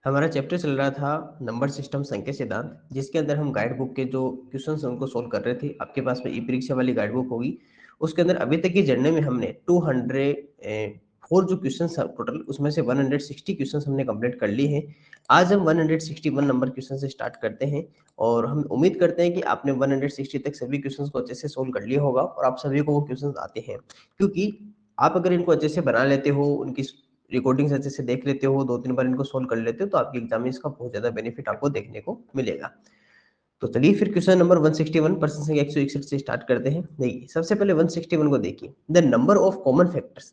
हमारा चैप्टर चल रहा था नंबर सिस्टम संख्या सिद्धांत, जिसके अंदर हम गाइड बुक के जो क्वेश्चंस हैं उनको सोल्व कर रहे थे। आपके पास में ई परीक्षा वाली गाइड बुक होगी, उसके अंदर अभी तक की जर्नी में हमने 204 जो क्वेश्चंस हैं टोटल, उसमें से 160 क्वेश्चंस हमने कंप्लीट कर लिए हैं। आज हम 161 नंबर क्वेश्चन से स्टार्ट करते हैं और हम उम्मीद करते हैं कि आपने 160 तक सभी क्वेश्चंस को अच्छे से सोल्व कर लिया होगा और आप सभी को वो क्वेश्चंस आते हैं, क्योंकि आप अगर इनको अच्छे से बना लेते हो, उनकी रिकॉर्डिंग्स अच्छे से देख लेते हो, 2-3 बार इनको सोल्व कर लेते हो, तो आपके एग्जाम में इसका बहुत ज़्यादा बेनिफिट आपको देखने को मिलेगा। तो चलिए फिर क्वेश्चन नंबर 161 प्रश्न संख्या 161 से स्टार्ट करते हैं। देखिए, सबसे पहले 161 को देखिए। The number of common factors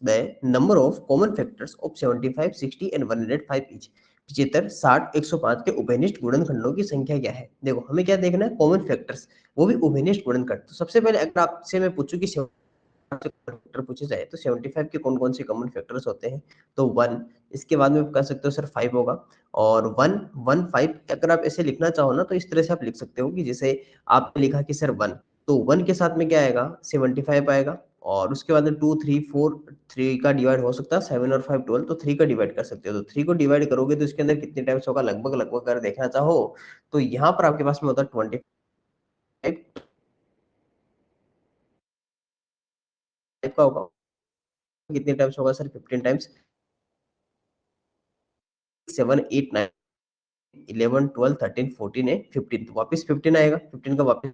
of 75, 60 and 105 each. 75, 60, 105 के उभयनिष्ठ गुणनखंडों की संख्या क्या है? देखो, हमें क्या देखना है? कॉमन फैक्टर्स, वो भी उभयनिष्ठ गुणनखंड। तो सबसे पहले अगर आपसे मैं पूछूं कि फैक्टर पूछे जाए तो 75 के कौन-कौन से कॉमन फैक्टर्स होते हैं? तो 1, इसके बाद में आप कह सकते हो सर 5 होगा और 1, 1, 5 अगर आप ऐसे लिखना चाहो ना तो इस तरह से आप लिख सकते हो कि जैसे आपने लिखा कि सर 1, तो 1 के साथ में क्या आएगा? 75 आएगा और उसके बाद में 2, 3, 4, 3 का डिवाइड हो सकता है, 7 और 5 12, तो 3 का डिवाइड कर सकते हो। तो 3 को डिवाइड करोगे तो इसके अंदर कितने टाइम्स होगा? लगभग-लगभग अगर देखना चाहो तो यहाँ पर आपके पास में होता है 25 का होगा। कितने टाइम्स होगा सर? 15 टाइम्स। 7, 8, 9, 11, 12, 13, 14 है 15, तो वापस 15 आएगा। 15 का वापस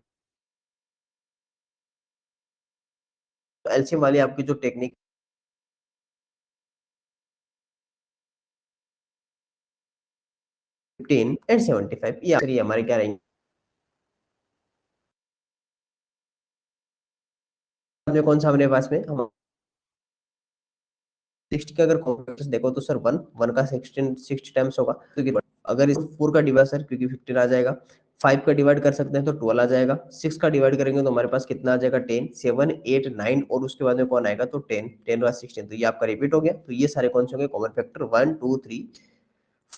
एलसीएम वाली आपकी जो टेक्निक 15 एंड 75, ये आखिरी हमारे क्या रहेंगे? में कौन सा अपने पास में हम 60 का अगर कॉम्प्लेक्स देखो तो सर 1, 1 का 16 60 टाइम्स होगा, क्योंकि अगर इस 4 का डिवाइड सर, क्योंकि 15 आ जाएगा। 5 का डिवाइड कर सकते हैं तो 12 आ जाएगा। 6 का डिवाइड करेंगे तो हमारे पास कितना आ जाएगा? 10, 7, 8, 9 और उसके बाद में कौन आएगा? तो 10, 10 बाद 16, तो ये आपका रिपीट हो गया। तो ये सारे कौन से होंगे कॉमन फैक्टर? 1, 2, 3,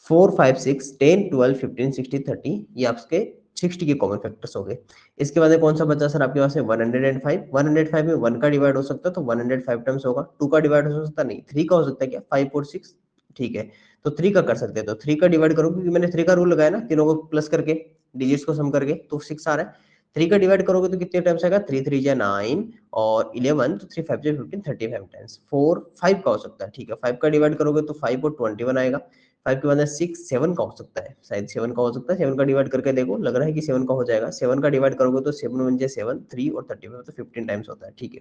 4, 5, 6, 10, 12, 15, 16, 30, ये आपके 60 के कॉमन फैक्टर्स हो गए। इसके बाद में कौन सा बचा सर आपके पास है? 105। 105 में 1 का डिवाइड हो सकता है तो 105 टाइम्स होगा। 2 का डिवाइड हो सकता नहीं, 3 का हो सकता है क्या? 5 और 6, ठीक है। तो 3 का कर सकते हैं, तो 3 का डिवाइड करो, क्योंकि मैंने 3 का रूल लगाया ना, तीनों को प्लस करके, डिजिट्स को सम करके, तो 6 आ रहा है। 3 का डिवाइड करोगे तो कितने टाइम्स आएगा? 3 3 जा 9 और 11, तो 3 5 जा 15, 35 टाइम्स। 4 5 का हो सकता है, ठीक है। 5 का डिवाइड करोगे तो 5 और 21 आएगा। 5 के बाद में 6, 7 का हो सकता है, शायद 7 का हो सकता है। 7 का डिवाइड करके देखो, लग रहा है कि 7 का हो जाएगा। 7 का डिवाइड करोगे तो 7 1 जा 7, 3 और 35, तो 15 टाइम्स होता है, ठीक है।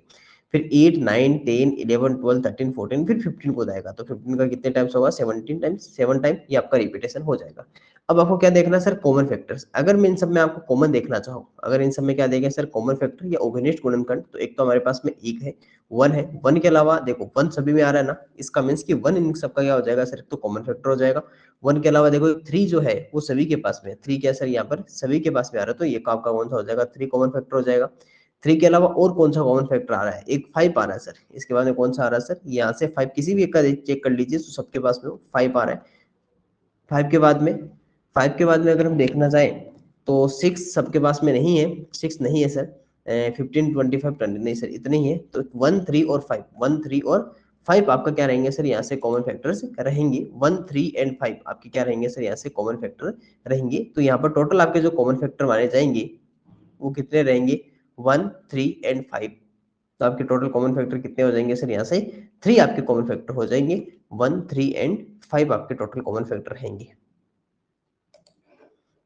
फिर 8, 9, 10, 11, 12, 13, 14, फिर 15 को जाएगा, तो 15 का कितने टाइम्स होगा? 17 टाइम्स, 7 टाइम, ये आपका रिपीटेशन हो जाएगा। अब आपको क्या देखना है सर? Common factors. अगर मैं इन सब में आपको कॉमन देखना चाहूँ, अगर इन सब में क्या देखें सर? कॉमन फैक्टर या उभयनिष्ठ गुणनखंड, तो एक तो हमारे पास में एक है, 1 है। 1 के अलावा देखो 1 सभी में आ रहा है ना, इसका मीन्स कि 1 इन सबका क्या हो जाएगा सर? एक तो कॉमन फैक्टर हो जाएगा। 1 के अलावा देखो 3 जो है वो सभी के पास में है। 3 क्या सर? यहाँ पर सभी के पास में आ रहा है, तो ये आपका कौन सा हो जाएगा? 3 कॉमन फैक्टर हो जाएगा। 3 के अलावा और कौन सा कॉमन फैक्टर आ रहा है? एक 5 आ रहा है सर। इसके बाद में कौन सा आ रहा है सर? यहाँ से 5 किसी भी एक का चेक कर लीजिए, तो सबके पास में 5 आ रहा है। 5 के बाद में 5 के बाद में अगर हम देखना चाहें तो 6 सबके पास में नहीं है, 6 नहीं है सर। 15, 25, 20 नहीं सर, इतने ही है। तो 1, 3 और 5, 1, 3 और 5 आपका क्या रहेंगे सर? यहाँ से कॉमन फैक्टर्स रहेंगे। 1, 3 एंड 5 आपके क्या रहेंगे सर? यहाँ से कॉमन फैक्टर रहेंगे। तो यहाँ पर टोटल आपके जो कॉमन फैक्टर माने जाएंगे वो कितने रहेंगे? 1, 3 एंड 5। तो आपके टोटल कॉमन फैक्टर कितने हो जाएंगे सर? यहाँ से 3 आपके कॉमन फैक्टर हो जाएंगे। 1, 3 एंड 5 आपके टोटल कॉमन फैक्टर रहेंगे।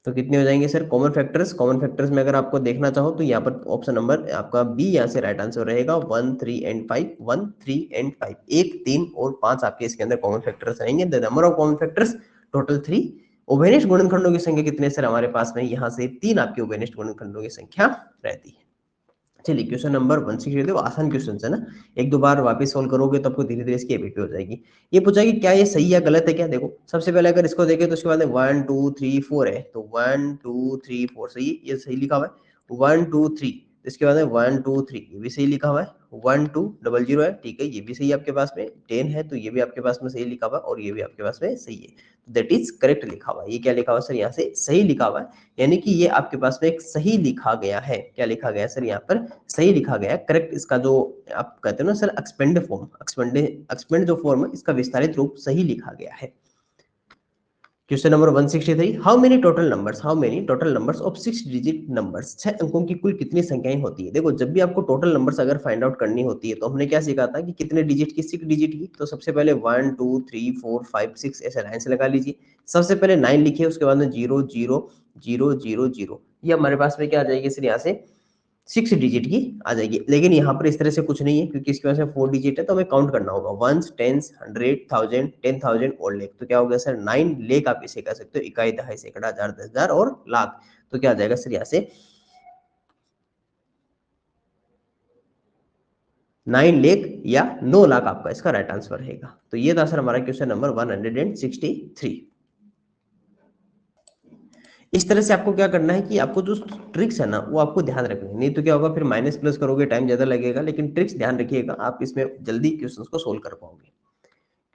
तो कितने हो जाएंगे sir common factors? Common factors में अगर आपको देखना चाहो तो यहाँ पर ऑप्शन नंबर आपका बी यहाँ से राइट आंसर रहेगा। 1, 3 एंड 5, 1, 3 एंड 5, 1, 3 और 5 आपके इसके अंदर कॉमन फैक्टर्स रहेंगे। The number of common factors total 3। उभयनिष्ठ गुणनखंडों की संख्या कितने सर हमारे पास में? यहाँ से 3 आपके उभयनिष्ठ गुणनखंडों की संख्या रहती है। चलिए क्वेश्चन नंबर 160, देखो आसान क्वेश्चन है ना, एक दो बार वापस सोल्व करोगे तो आपको धीरे धीरे इसकी एबिलिटी हो जाएगी। ये पूछा कि क्या ये सही या गलत है क्या? देखो सबसे पहले अगर इसको देखें तो उसके बाद 1 2 3 4 है, तो 1 2 3 4 सही, ये सही लिखा हुआ है। 1 2 3, इसके बाद 1 2 3, ये भी सही लिखा हुआ है। 1 2 0 0 है, ठीक है, ये भी सही आपके पास में। 10 है तो ये भी आपके पास में सही लिखा हुआ है और ये भी आपके पास में सही है। दैट इज करेक्ट लिखा हुआ है। ये क्या लिखा हुआ है सर? यहाँ से सही लिखा हुआ है, यानी कि ये आपके पास में एक सही लिखा गया है। क्या लिखा गया है सर? यहाँ पर सही लिखा गया है, करेक्ट। इसका जो आप कहते हो ना सर एक्सपेंड फॉर्म, एक्सपेंड जो फॉर्म है इसका विस्तारित रूप सही लिखा गया है। Question number 163, how many total numbers of 6 digit numbers, 6 अंकों की कुल कितनी संख्याएं होती है। देखो जब भी आपको टोटल नंबर्स अगर फाइंड आउट करनी होती है तो हमने क्या सीखा था कि कितने डिजिट की, 6 डिजिट की। तो सबसे पहले 1 2 3 4 5 6 ऐसे लाइन से लगा लीजिए। सबसे पहले 9 लिखिए, उसके बाद में 0 0 0 0 0, ये हमारे पास में क्या आ जाएगी सर, यहाँ से 6 डिजिट की आ जाएगी। लेकिन यहाँ पर इस तरह से कुछ नहीं है क्योंकि इसके पास में 4 डिजिट है, तो हमें काउंट करना होगा, वंस, टेंस, 100, 1000, 10,000 और लेख। तो क्या हो गया सर, 9 लेख आप इसे कह सकते हो, इकाई, दहाई, सैकड़ा, हजार, 10,000 और लाख। तो क्या आ जाएगा सर, यहाँ से 9 लेख या 9 लाख आपका इसका राइट आंसर रहेगा। तो ये था सर हमारा क्वेश्चन नंबर 163। इस तरह से आपको क्या करना है कि आपको जो ट्रिक्स है ना वो आपको ध्यान रखनी है, नहीं तो क्या होगा फिर माइनस प्लस करोगे, टाइम ज्यादा लगेगा। लेकिन ट्रिक्स ध्यान रखिएगा, आप इसमें जल्दी क्वेश्चंस को सोल्व कर पाओगे।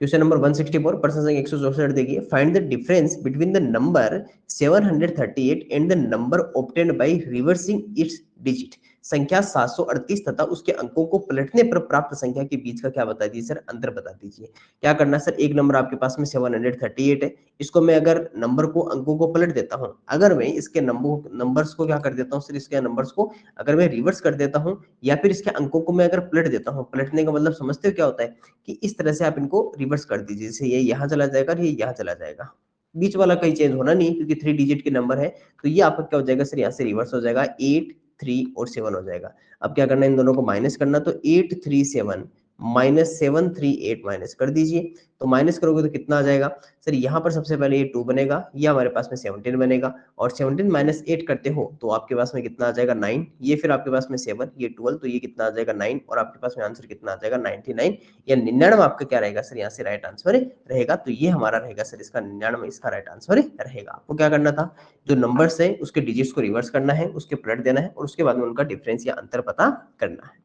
क्वेश्चन नंबर 164, प्रश्न संख्या 164 देखिए, find the difference between the number 738 and the number obtained by reversing it's digit. संख्या 738 तथा उसके अंकों को पलटने पर प्राप्त संख्या के बीच का क्या बता दीजिए सर, अंतर बता दीजिए। क्या करना सर, एक नंबर आपके पास में 738 है, इसको मैं अगर नंबर को, अंकों को पलट देता हूं, अगर मैं इसके नंबर्स को क्या कर देता हूं सर, इसके नंबर्स को अगर मैं रिवर्स कर देता हूं या फिर इसके अंकों को मैं अगर पलट देता हूं, पलटने का मतलब समझते हो क्या होता है कि इस तरह से आप इनको रिवर्स कर दीजिए। जैसे ये यहाँ चला जाएगा और ये यहाँ चला जाएगा, बीच वाला कहीं चेंज होना नहीं क्योंकि 3 डिजिट के नंबर है। तो ये आपका क्या हो जाएगा सर, यहाँ से रिवर्स हो जाएगा, 8 3 और 7 हो जाएगा। अब क्या करना है, इन दोनों को माइनस करना, तो 8 3 7 माइनस 7 3 8 माइनस कर दीजिए। तो माइनस करोगे तो कितना आ जाएगा सर, यहाँ पर सबसे पहले ये 2 बनेगा, ये हमारे पास में 17 बनेगा, और 17 माइनस 8 करते हो तो आपके पास में कितना आ जाएगा 9, ये फिर आपके पास में 7, ये 12, तो ये कितना आ जाएगा 9, और आपके पास में आंसर कितना आ जाएगा 99 या 99 आपका क्या रहेगा सर, यहाँ से राइट आंसर रहेगा। तो ये हमारा रहेगा सर इसका 99 इसका राइट आंसर रहेगा। आपको क्या करना था, जो नंबर्स है उसके डिजिट्स को रिवर्स करना है, उसके पलट देना है, और उसके बाद में उनका डिफरेंस या अंतर पता करना है।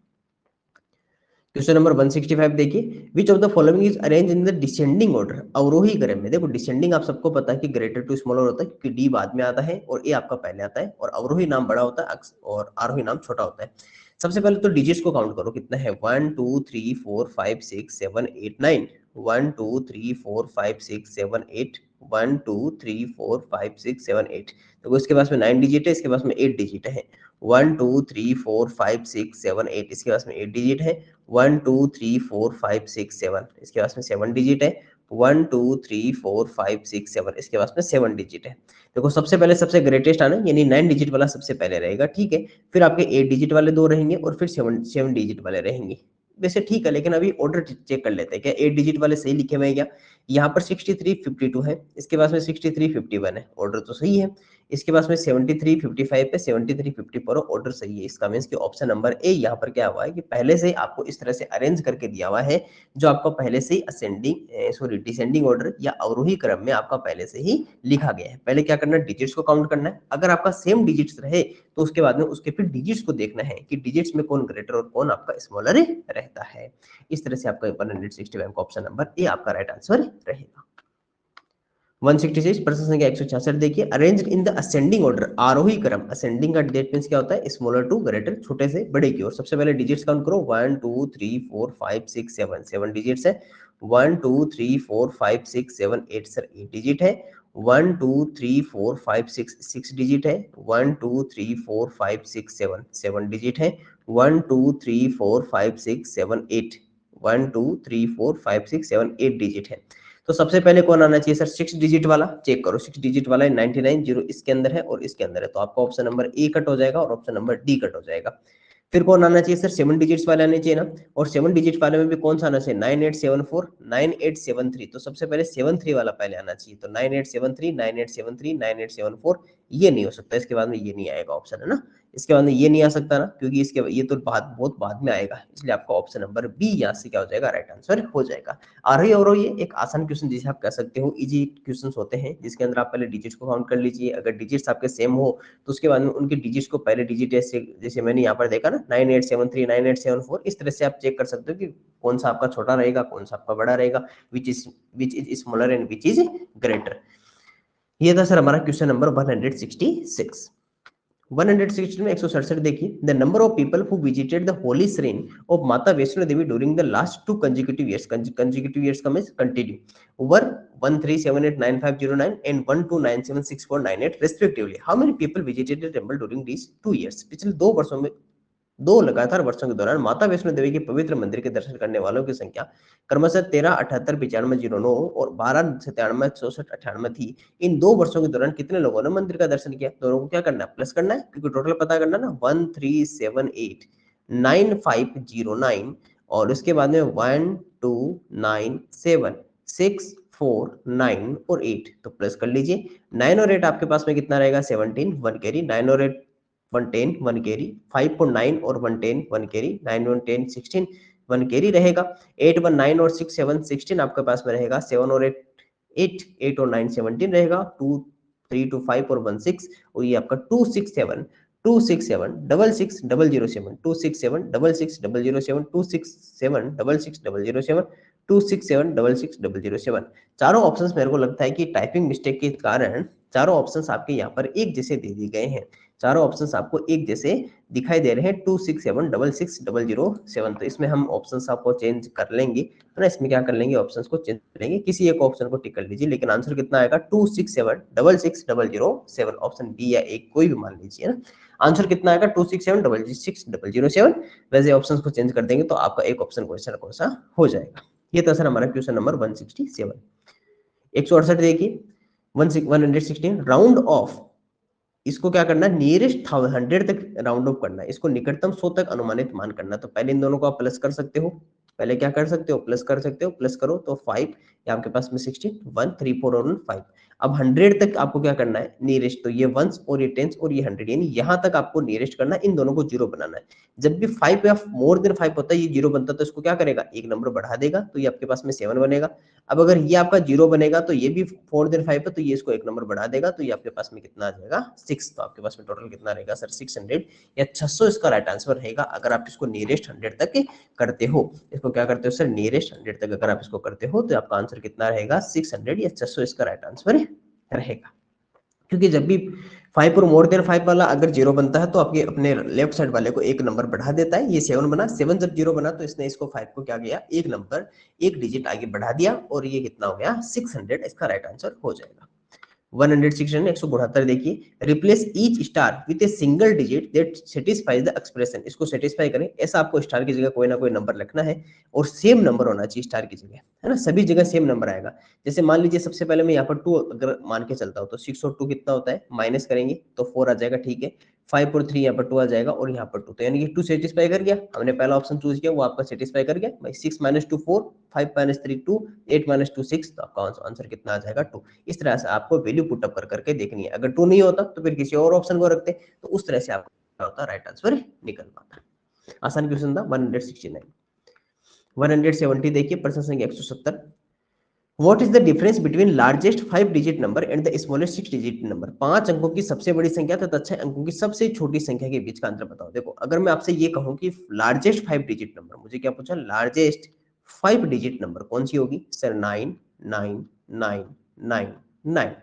क्वेश्चन नंबर 165 देखिए, which of the following is arrange in the descending order, अवरोही क्रम में। देखो डिसेंडिंग आप सबको पता है कि ग्रेटर टू स्मॉलर होता है क्योंकि डी बाद में आता है और ए आपका पहले आता है, और अवरोही नाम बड़ा होता है और आरोही नाम छोटा होता है। सबसे पहले तो डिजिट्स को काउंट करो, कितना है, 1 2 3 4 5 6 7 8 9, 1 2 3 4 5 6 7 8, 1 2 3 4 5 6 7 8। तो इसके पास में 9 डिजिट है, इसके पास में 8 डिजिट है। 1 2 3 4 5 6 7 8, इसके पास में 8 डिजिट है। 1 2 3 4 5 6 7, इसके पास में 7 डिजिट है। 1 2 3 4 5 6 7, इसके पास में 7 डिजिट है। देखो सबसे पहले सबसे ग्रेटेस्ट आना यानी 9 डिजिट वाला सबसे पहले रहेगा, ठीक है। फिर आपके 8 डिजिट वाले दो रहेंगे और फिर 7 डिजिट वाले रहेंगे। वैसे ठीक है, लेकिन अभी ऑर्डर चेक कर लेते हैं, क्या 8 डिजिट वाले सही लिखे हुए हैं क्या। यहाँ पर 63 52 है, इसके पास में 63 51 है, ऑर्डर तो सही है। इसके पास में 73 55 पे 73 50 पर ऑर्डर सही है। इसका मींस कि ऑप्शन नंबर ए यहाँ पर क्या हुआ है कि पहले से आपको इस तरह से अरेंज करके दिया हुआ है, जो आपका पहले से ही डिसेंडिंग ऑर्डर या अवरोही क्रम में आपका पहले से ही लिखा गया है। पहले क्या करना है, डिजिट्स को काउंट करना है। अगर आपका सेम डिजिट्स रहे तो उसके बाद में उसके फिर डिजिट्स को देखना है कि डिजिट्स में कौन ग्रेटर और कौन आपका स्मॉलर रहता है। इस तरह से आपका 165 का ऑप्शन नंबर ए आपका राइट आंसर रहेगा। 166 प्रश्न संख्या 166 देखिए, arrange in the ascending order, आरोही क्रम। असेंडिंग का डेट मींस क्या होता है, स्मॉलर टू ग्रेटर, छोटे से बड़े की ओर। सबसे पहले डिजिट्स काउंट करो, 1 2 3 4 5 6 7, 7 डिजिट्स है। 1 2 3 4 5 6 7 8 सर 8 डिजिट है। 1 2 3 4 5 6 6 डिजिट है। 1 2 3 4 5 6 7 7 डिजिट है। 1 2 3 4 5 6 7 8, 1 2 3 4 5 6 7 8 डिजिट है। तो सबसे पहले कौन आना चाहिए सर, 6 डिजिट वाला। चेक करो 6 डिजिट वाला है, 99 जीरो इसके अंदर है और इसके अंदर है, तो आपका ऑप्शन नंबर ए कट हो जाएगा और ऑप्शन नंबर डी कट हो जाएगा। फिर कौन आना चाहिए सर, 7 डिजिट्स वाले आने चाहिए ना, और 7 डिजिट वाले में भी कौन सा आना चाहिए, 9874 9873। तो सबसे पहले 73 वाला पहले आना चाहिए, तो 9873 9873 9874 ये नहीं हो सकता, इसके बाद में ये नहीं आएगा ऑप्शन, है ना। इसके बाद में ये नहीं आ सकता ना, क्योंकि इसके ये तो बहुत बाद में आएगा, इसलिए आपका ऑप्शन नंबर बी यहाँ से क्या हो जाएगा, राइट आंसर हो जाएगा। आरोही अवरोही ये एक आसान क्वेश्चन जिसे आप कह सकते हो, इजी क्वेश्चंस होते हैं जिसके अंदर आप पहले डिजिट्स को काउंट कर लीजिए। अगर डिजिट्स आपके सेम हो तो उसके बाद में उनके डिजिट्स को पहले डिजिट जैसे मैंने यहाँ पर देखा ना 9873 9874, इस तरह से आप चेक कर सकते हो कि कौन सा आपका छोटा रहेगा, कौन सा आपका बड़ा रहेगा, which is smaller and which is greater. ये था सर हमारा क्वेश्चन नंबर 166। 116 में 167 देखिए, the number of people who visited the holy shrine of Mata Vaishno Devi during the last 2 consecutive years, consecutive years का means continue, were 13789509 and 12976498 respectively. How many people visited the temple during these 2 years? पिछले 2 वर्षों में, 2 लगातार वर्षों के दौरान माता वैष्णो देवी के पवित्र मंदिर के दर्शन करने वालों की संख्या क्रमशः 13, 78, 95, 09 और 12, 97, 64, 98 थी। इन 2 वर्षों के दौरान कितने लोगों ने मंदिर का दर्शन किया? दोनों को क्या करना है? प्लस करना है, क्योंकि टोटल पता करना ना 13789509 और उसके बाद में 1297649 और 8, तो प्लस कर लीजिए। 9 और 8 आपके पास में कितना रहेगा? 17, 1 कैरी, 9 और 8 110 1 कैरी, 5 और 9 और 110 1 कैरी, 9 और 10 16 1 कैरी रहेगा। 8 1 9 और 6 7 16 आपके पास में रहेगा। 7 और 8 8 8 और 9 17 रहेगा। 2 3 2 5 और 1 6 और ये आपका 267 267 66 007 267 66 007 267 66 007 267 66 007। चारों ऑप्शंस मेरे को लगता है कि टाइपिंग मिस्टेक के कारण चारों ऑप्शंस आपके यहाँ पर एक जैसे दे दिए गए हैं। चारों ऑप्शंस आपको एक जैसे दिखाई दे रहे हैं 267 66 007। तो इसमें हम ऑप्शंस आपको चेंज कर लेंगे, है ना। इसमें क्या कर लेंगे? ऑप्शंस को चेंज करेंगे, किसी एक ऑप्शन को टिक कर लीजिए, लेकिन आंसर कितना आएगा? 267 66 007, ऑप्शन बी या एक कोई भी मान लीजिए ना। आंसर कितना आएगा? 267 66 007। वैसे ऑप्शंस को चेंज कर देंगे तो आपका एक ऑप्शन क्वेश्चन कौन सा हो जाएगा। ये था सर हमारा क्वेश्चन नंबर 167। 168 देखिए, 116 राउंड ऑफ, इसको क्या करना है? नियरेस्ट 100 तक राउंड ऑफ करना है, इसको निकटतम 100 तक अनुमानित मान करना। तो पहले इन दोनों को आप प्लस कर सकते हो, पहले क्या कर सकते हो? प्लस कर सकते हो, प्लस करो तो 5, ये आपके पास में 16 1 3 4 और 5। अब 100 तक आपको क्या करना है? नियरेस्ट, तो ये वंस और ये टेंस और ये 100, यानी यहां तक आपको नियरेस्ट करना है, इन दोनों को जीरो बनाना है। जब भी 5 या मोर देन 5 होता है, ये जीरो बनता है, तो इसको क्या करेगा? एक नंबर बढ़ा देगा, तो ये आपके पास में 7 बनेगा। अब अगर ये आपका जीरो बनेगा तो ये भी 4 देन 5 है, तो ये इसको एक नंबर बढ़ा देगा, तो ये आपके पास में कितना आ जाएगा? 6। तो आपके पास में टोटल कितना रहेगा सर? 600 या 600 इसका राइट आंसर रहेगा, अगर आप इसको नियरेस्ट 100 तक करते हो। इसको क्या करते हो सर? नियरेस्ट 100 तक अगर आप इसको करते हो तो आपका आंसर कितना रहेगा? 600 या 600 इसका राइट आंसर रहेगा। क्योंकि जब भी 5 और मोर देन 5 वाला अगर जीरो बनता है तो आपके अपने लेफ्ट साइड वाले को एक नंबर बढ़ा देता है। ये 7 बना, 7 जब जीरो बना तो इसने इसको 5 को क्या किया? एक नंबर, एक डिजिट आगे बढ़ा दिया, और ये कितना हो गया? 600 इसका राइट आंसर हो जाएगा। 116 172 देखिए, replace each star with a single digit that satisfies the expression. इसको सेटिस्फाई करें, ऐसा आपको स्टार की जगह कोई ना कोई नंबर लिखना है और सेम नंबर होना चाहिए स्टार की जगह, है ना। सभी जगह सेम नंबर आएगा। जैसे मान लीजिए सबसे पहले मैं यहाँ पर 2 अगर मान के चलता हूँ तो 6 और 2 कितना होता है? माइनस करेंगे तो 4 आ जाएगा, ठीक है। 5 और 3 यहाँ पर 2 आ जाएगा और यहाँ पर 2, तो यानी कि 2 सेटिस्फाई कर गया। हमने पहला ऑप्शन चूज किया, वो आपका सेटिस्फाई कर गया भाई। 6 - 2 4, 5 - 3 2, 8 - 2 6, तो आपका आंसर कितना आ जाएगा? 2। इस तरह से आपको वैल्यू पुट अप कर करके देखनी है। अगर 2 नहीं होता तो फिर किसी और ऑप्शन को रखते, तो उस तरह से आपका होता राइट आंसर निकल पाता। आसान क्वेश्चन था। 169 170 देखिए, प्रश्न संख्या 170। What is the difference between largest 5 digit number and the smallest 6 digit number? 5 अंकों की सबसे बड़ी संख्या तथा 6 अंकों की सबसे छोटी संख्या के बीच का अंतर बताओ। देखो, अगर मैं आपसे ये कहूं कि लार्जेस्ट 5 डिजिट नंबर, मुझे क्या पूछा? लार्जेस्ट 5 डिजिट नंबर कौन सी होगी सर? 9 9 9 9 9।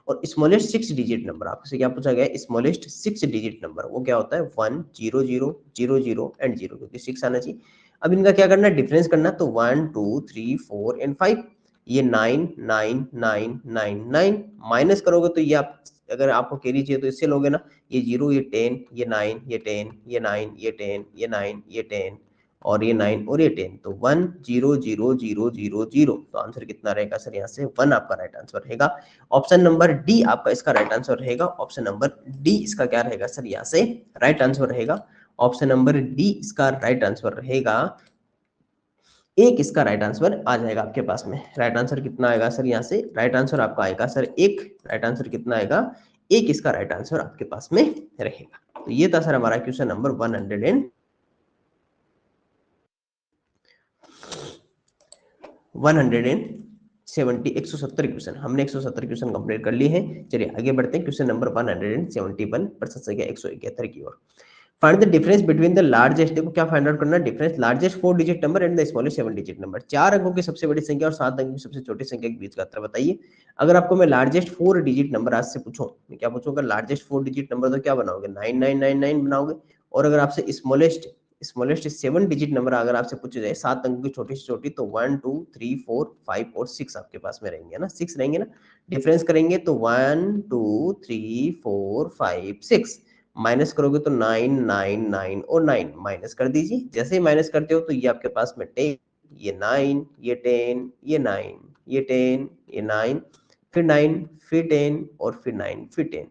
और स्मॉलेस्ट 6 डिजिट नंबर आपसे क्या पूछा गया? स्मॉलेस्ट 6 डिजिट नंबर वो क्या होता है? 1 0 0 0 0 एंड 0, क्योंकि 6 आना चाहिए। अब इनका क्या करना है? डिफरेंस करना, तो 1 2 3 4 एंड 5। ये 9 9 9 9 9 माइनस करोगे तो ये आप, अगर आपको कैरी चाहिए तो इससे लोगे ना। ये 0, ये 10, ये 9, ये 10, ये 9, ये 10, ये 9, ये 10 और ये 9 और ये 10, तो 1 0 0 0 0 0। तो आंसर कितना रहेगा सर? यहाँ से 1 आपका राइट आंसर रहेगा। ऑप्शन नंबर डी आपका इसका राइट आंसर रहेगा। ऑप्शन नंबर डी इसका क्या रहेगा सर? यहाँ से राइट आंसर रहेगा। ऑप्शन नंबर डी इसका राइट आंसर रहेगा। एक इसका राइट आंसर आ जाएगा आपके पास में। राइट आंसर कितना आएगा सर? यहाँ से राइट आंसर आपका आएगा सर एक। राइट आंसर कितना आएगा? एक इसका राइट आंसर आपके पास में रहेगा। तो ये था सर हमारा क्वेश्चन नंबर 170 क्वेश्चन। हमने 170 क्वेश्चन कंप्लीट कर लिए हैं। चलिए आगे बढ़ते हैं क्वेश्चन नंबर 171, प्रश्न संख्या 171 की ओर। Find the difference between the largest, देखो क्या फाइंड आउट करना है, difference largest 4 digit number and the smallest 7 digit number. 4 अंकों की सबसे बड़ी संख्या और 7 अंकों की सबसे छोटी संख्या के बीच का अंतर बताइए। अगर आपको मैं लार्जेस्ट 4 डिजिट नंबर आज से पूछूं, मैं क्या पूछूंगा, लार्जेस्ट 4 डिजिट नंबर तो क्या बनाओगे, 9999 बनाओगे। और अगर आपसे स्मॉलेस्ट स्मॉलेस्ट 7 डिजिट नंबर अगर आपसे पूछे जाए 7 अंकों की छोटी से छोटी, तो 1 2 3 4 5 और 6 आपके पास में रहेंगे ना, 6 रहेंगे ना। डिफरेंस करेंगे तो 1 2 3 4 5 6, माइनस करोगे तो 9 9 9 और 9 माइनस कर दीजिए। जैसे ही माइनस करते हो तो ये आपके पास में 10, ये 9, ये 10, ये 9, ये 10, ये 9, फिर 9, फिर 10 और फिर 9, फिर 10।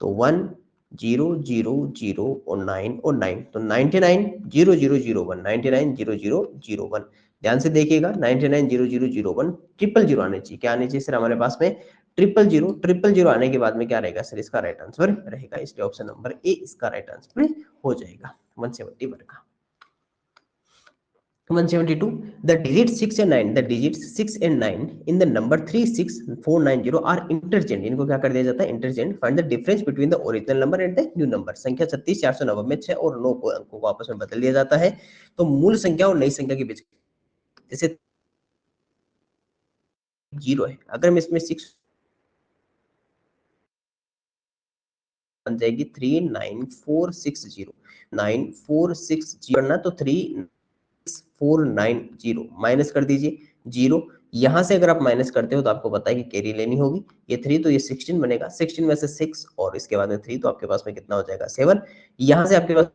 तो 1 0 0 0 और 9 और 9, तो 99 0 0 0 1, 99 0 0 0 1। ध्यान से देखिएगा, 99 0 0 0 1 ट्रिपल जीरो आने चाहिए। क्या आने चाहिए सर हमारे पास में, ट्रिपल जीरो आने के बाद में क्या रहेगा सर, इसका राइट आंसर रहेगा, इसलिए ऑप्शन नंबर ए इसका राइट आंसर हो जाएगा। 171 का 172, the digits 6 and 9, the digits 6 and 9 in the number 36490 are interchanged, इनको क्या कर दिया जाता है, interchange. Find the difference between the original number and the new number. संख्या 36490 में 6 और 9 को अंकों को आपस में बदल दिया जाता है, तो मूल संख्या और नई संख्या के बीच, जैसे 0 है, अगर मैं इसमें 6 बन जाएगी 39460, 9460 करना, तो 3490 माइनस कर दीजिए 0। यहां से अगर आप माइनस करते हो तो आपको पता है कि कैरी लेनी होगी, ये 3 तो ये 16 बनेगा, 16 में से 6 और इसके बाद में 3, तो आपके पास में कितना हो जाएगा 7। यहां से आपके पास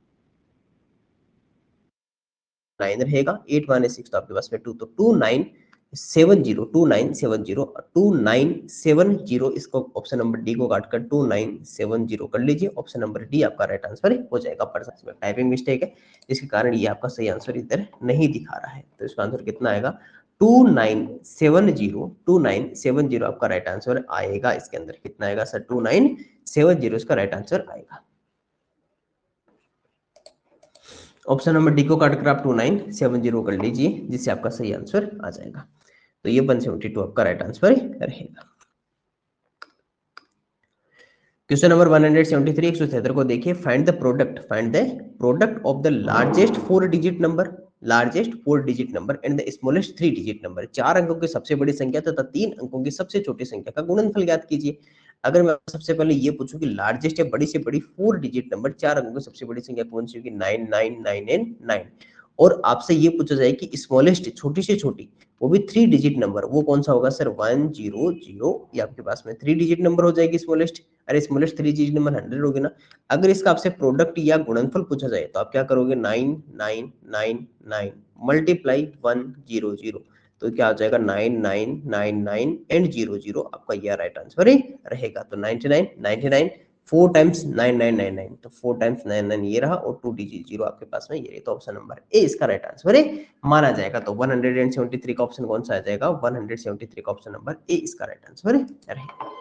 9 रहेगा, 8 माइनस 6 तो आपके पास में 2, तो 2970 2970 2970, इसको ऑप्शन नंबर डी को काटकर 2970 कर लीजिए। ऑप्शन नंबर डी आपका राइट आंसर हो जाएगा। पर्सन में टाइपिंग मिस्टेक है, जिसके कारण ये आपका सही आंसर इधर नहीं दिखा रहा है, तो इसका आंसर कितना आएगा 2970 आपका राइट आंसर आएगा। इसके अंदर कितना आएगा सर, 2970 इसका राइट आंसर आएगा। ऑप्शन नंबर डी को काटकर आप 2970 कर लीजिए, जिससे आपका सही आंसर आ जाएगा। तो ये 172 आपका राइट आंसर रहेगा। क्वेश्चन नंबर 173 173 को देखिए, find the product of the largest 4 digit number, largest 4 digit number and the smallest 3 digit number. 4 अंकों की सबसे बड़ी संख्या तथा 3 अंकों की सबसे छोटी संख्या का गुणनफल ज्ञात कीजिए। अगर मैं सबसे पहले ये पूछूं कि लार्जेस्ट है, बड़ी से बड़ी 4 डिजिट नंबर, 4 अंकों की सबसे बड़ी संख्या कौन सी होगी, 9999, और आपसे ये पूछा जाए कि स्मॉलेस्ट छोटी से छोटी, वो भी 3 डिजिट नंबर, वो कौन सा होगा सर, 100, ये आपके पास में 3 डिजिट नंबर हो जाएगी स्मॉलेस्ट। अरे स्मॉलेस्ट 3 डिजिट नंबर 100 होगी ना। अगर इसका आपसे प्रोडक्ट या गुणनफल पूछा जाए तो आप क्या करोगे, 9999 मल्टीप्लाई 100, तो क्या हो जाएगा 9999 एंड 00, आपका यह राइट आंसर रहेगा। तो 99 4 टाइम्स 9999, तो 4 टाइम्स 99 ये रहा, और 2 डिजिट 0 आपके पास में ये, तो ऑप्शन नंबर ए इसका राइट आंसर माना जाएगा। तो 173 का ऑप्शन कौन सा आ जाएगा, 173 का ऑप्शन नंबर ए इसका राइट आंसर रहेगा।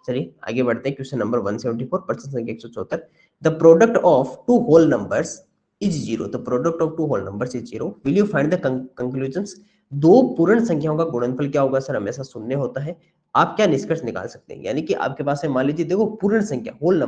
चलिए आगे बढ़ते हैं। क्वेश्चन नंबर 174, प्रश्न संख्या 174, the product of two whole numbers is 0, the product of two whole numbers is 0, will you find the conclusions. दो पूर्ण संख्याओं का गुणनफल क्या होगा सर, हमेशा शून्य होता है। आप क्या निष्कर्ष निकाल सकते हैं, यानी कि आपके पास है, मान लीजिए देखो पूर्ण संख्या होल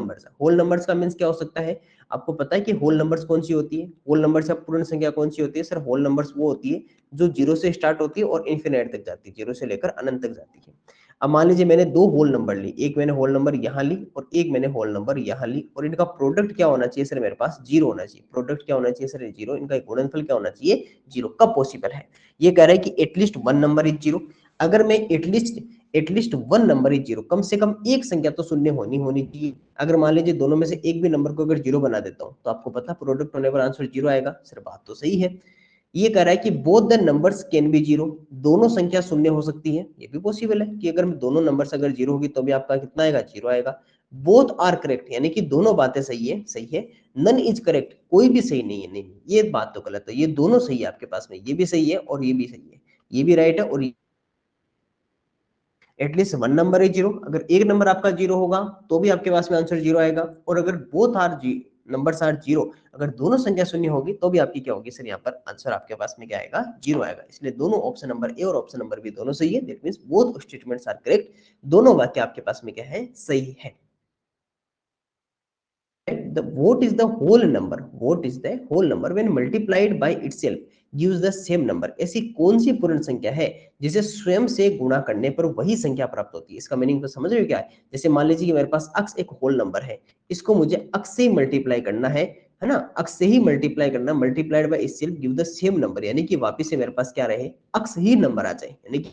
नंबर्स का मींस क्या हो सकता है, आपको पता है कि होल नंबर्स कौन सी होती है, होल नंबर्स या पूर्ण संख्या कौन सी होती है सर, होल नंबर्स वो होती है जो 0 से स्टार्ट होती है और इन्फिनिट तक जाती है, 0 से लेकर अनंत तक जाती है। अब मान लीजिए मैंने 2 होल नंबर ली, एक मैंने होल नंबर यहाँ ली और एक मैंने होल नंबर यहाँ ली, और इनका प्रोडक्ट क्या होना चाहिए सर, मेरे पास 0 होना चाहिए। प्रोडक्ट क्या होना चाहिए सर, 0, इनका गुणनफल क्या होना चाहिए, 0। कब पॉसिबल है, ये कह रहा है कि एटलीस्ट 1 नंबर इज 0। अगर मैं एटलीस्ट 1 नंबर इज 0, कम से कम एक संख्या तो शून्य होनी चाहिए। अगर मान लीजिए दोनों में से एक भी नंबर को अगर 0 बना देता हूं, तो आपको पता प्रोडक्ट होने पर आंसर 0 आएगा। सर बात तो सही है। ये कह रहा है कि both the numbers can be 0, दोनों संख्या शून्य हो सकती है, ये भी पॉसिबल है कि अगर दोनों नंबर्स अगर 0 होगी तो भी आपका कितना आएगा, 0 आएगा। बोथ आर करेक्ट, यानी कि दोनों बातें सही है। नन इज करेक्ट, कोई भी सही नहीं है, नहीं ये बात तो गलत है, ये दोनों सही है आपके पास में, ये भी सही है और ये भी सही है, ये भी राइट है, और एटलीस्ट 1 नंबर है 0, अगर एक नंबर आपका 0 होगा तो भी आपके पास में आंसर 0 आएगा, और अगर बोथ आर नंबर्स आर 0, अगर दोनों संख्या शून्य होगी तो भी आपकी क्या होगी सर, यहाँ पर आंसर आपके पास में क्या आएगा, 0 आएगा। इसलिए दोनों ऑप्शन नंबर ए और ऑप्शन नंबर बी दोनों सही है, that means both statements are correct, दोनों वाक्य आपके पास में क्या है, सही है। what is the whole number when multiplied by itself gives the same number? ऐसी कौन सी पूर्ण संख्या है जिसे स्वयं से गुणा करने पर वही संख्या प्राप्त होती है? इसका मीनिंग तो समझ रहे हो क्या है? जैसे मान लीजिए कि मेरे पास अक्स एक होल नंबर है, इसको मुझे अक्स से ही मल्टीप्लाई करना है ना? अक्स से ही मल्टीप्लाई करना, multiplied by itself give the same number, यानी कि वापस से मेरे पास क्या रहे, अक्स ही नंबर आ जाए, यानी कि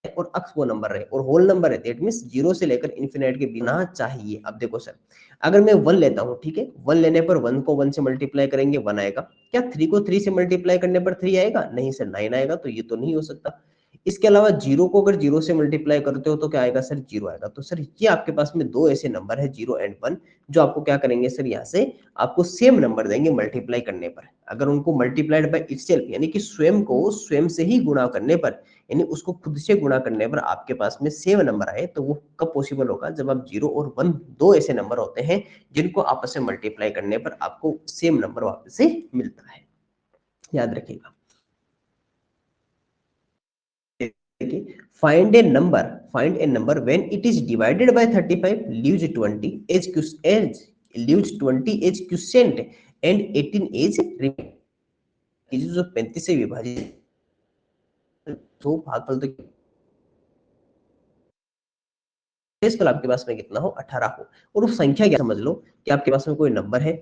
और अक्स वो नंबर रहे और होल नंबर है, दैट मींस जीरो से लेकर इन्फिनिट के बिना चाहिए। अब देखो सर, अगर मैं 1 लेता हूं, ठीक है, 1 लेने पर 1 को 1 से मल्टीप्लाई करेंगे 1 आएगा। क्या 3 को 3 से मल्टीप्लाई करने पर 3 आएगा? नहीं सर, 9 आएगा, तो ये तो नहीं हो सकता। इसके अलावा 0 को अगर 0 से मल्टीप्लाई करते हो तो क्या आएगा सर? 0 आएगा। तो सर ये आपके पास में दो ऐसे नंबर है 0 एंड 1, जो आपको क्या करेंगे सर, यहाँ से आपको सेम नंबर देंगे मल्टीप्लाई करने पर। अगर उनको मल्टीप्लाइड बाय इटसेल्फ, यानी कि स्वयं को स्वयं से ही गुणा करने पर, यानी उसको खुद से गुणा करने पर आपके पास में सेम नंबर आए, तो वो कब पॉसिबल होगा? जब आप 0 और 1 दो ऐसे नंबर होते हैं जिनको आपस में मल्टीप्लाई करने पर आपको सेम नंबर वापस से मिलता है। याद रखिएगा। देखिए, find a number when it is divided by 35, leaves 20 as quotient and 18 as remainder. जो 35 से विभाजित तो भागफल तो डेसिमल आपके पास में कितना हो, 18 हो। और वो संख्या क्या समझ लो कि आपके पास में कोई नंबर है,